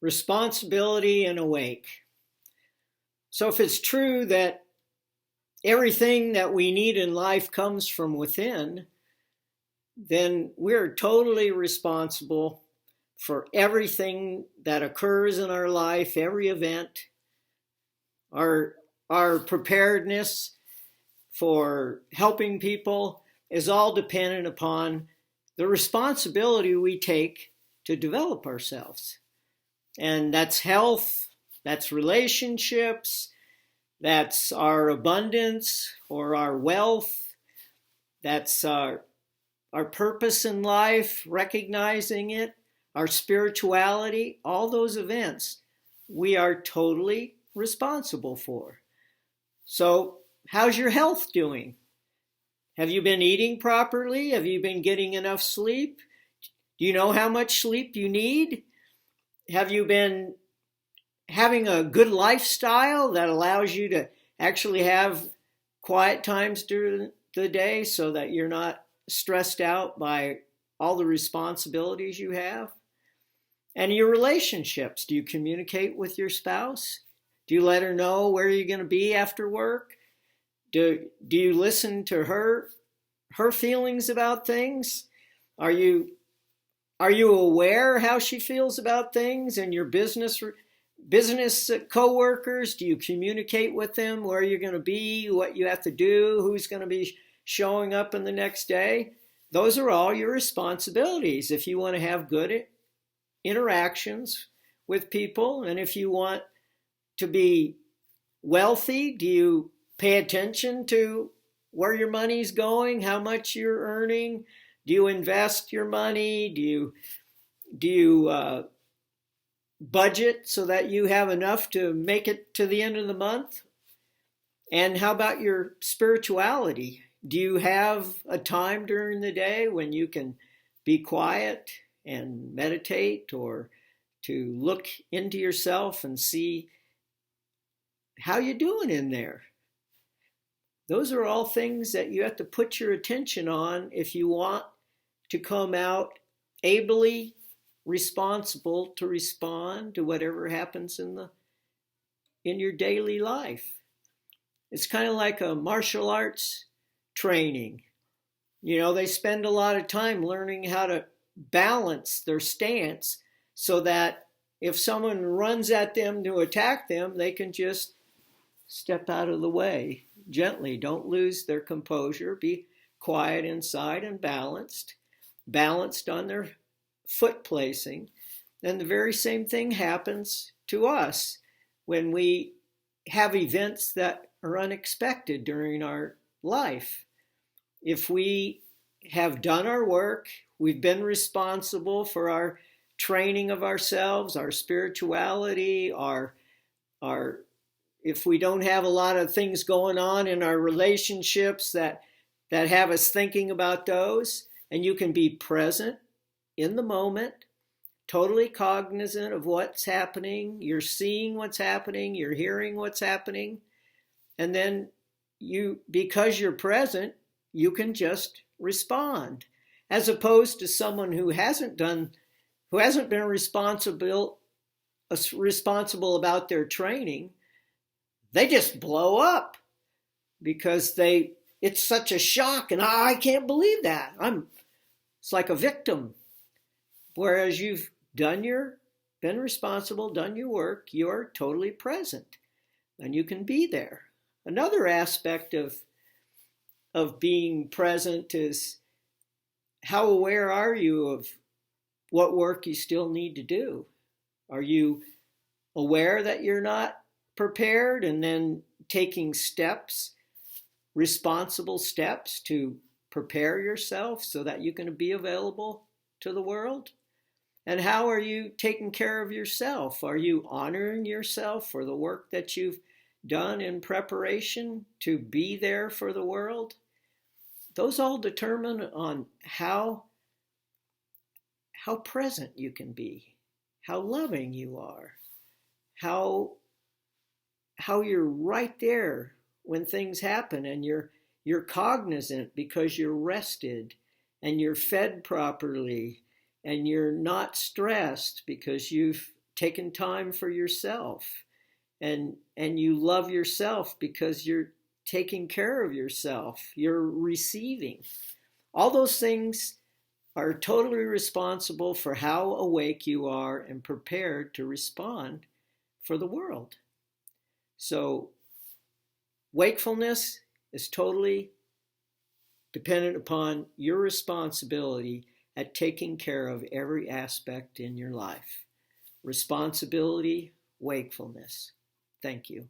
responsibility, and awake. So if it's true that everything that we need in life comes from within, then we're totally responsible for everything that occurs in our life, every event. Our preparedness for helping people is all dependent upon the responsibility we take to develop ourselves. And that's health, that's relationships, that's our abundance or our wealth, that's our purpose in life, recognizing it, our spirituality, all those events we are totally responsible for. So, how's your health doing? Have you been eating properly? Have you been getting enough sleep? Do you know how much sleep you need? Have you been having a good lifestyle that allows you to actually have quiet times during the day so that you're not stressed out by all the responsibilities you have? And your relationships, do you communicate with your spouse? Do you let her know where you're going to be after work? Do you listen to her feelings about things? Are you aware how she feels about things? And your business co-workers, do you communicate with them where you're going to be, what you have to do, who's going to be showing up in the next day? Those are all your responsibilities if you want to have good interactions with people. And if you want to be wealthy, do you pay attention to where your money's going, how much you're earning? Do you invest your money? Do you budget so that you have enough to make it to the end of the month? And how about your spirituality? Do you have a time during the day when you can be quiet and meditate, or to look into yourself and see how you're doing in there? Those are all things that you have to put your attention on if you want to come out ably responsible to respond to whatever happens in your daily life. It's kind of like a martial arts training. They spend a lot of time learning how to balance their stance so that if someone runs at them to attack them, they can just step out of the way gently. Don't lose their composure. Be quiet inside and balanced on their foot placing. And the very same thing happens to us when we have events that are unexpected during our life. If we have done our work, we've been responsible for our training of ourselves, our spirituality, if we don't have a lot of things going on in our relationships that have us thinking about those, and you can be present in the moment, totally cognizant of what's happening, you're seeing what's happening, you're hearing what's happening, and then because you're present, you can just respond, as opposed to someone who hasn't been responsible about their training. They just blow up because it's such a shock, and I can't believe that. It's like a victim. Whereas you've been responsible, done your work, you're totally present, and you can be there. Another aspect of being present is how aware are you of what work you still need to do? Are you aware that you're not prepared and then taking responsible steps to prepare yourself so that you can be available to the world? And how are you taking care of yourself? Are you honoring yourself for the work that you've done in preparation to be there for the world? Those all determine on how present you can be, how loving you are, how you're right there when things happen, and you're cognizant because you're rested and you're fed properly and you're not stressed because you've taking time for yourself, and you love yourself because you're taking care of yourself, you're receiving. All those things are totally responsible for how awake you are and prepared to respond for the world. So wakefulness is totally dependent upon your responsibility at taking care of every aspect in your life. Responsibility, wakefulness. Thank you.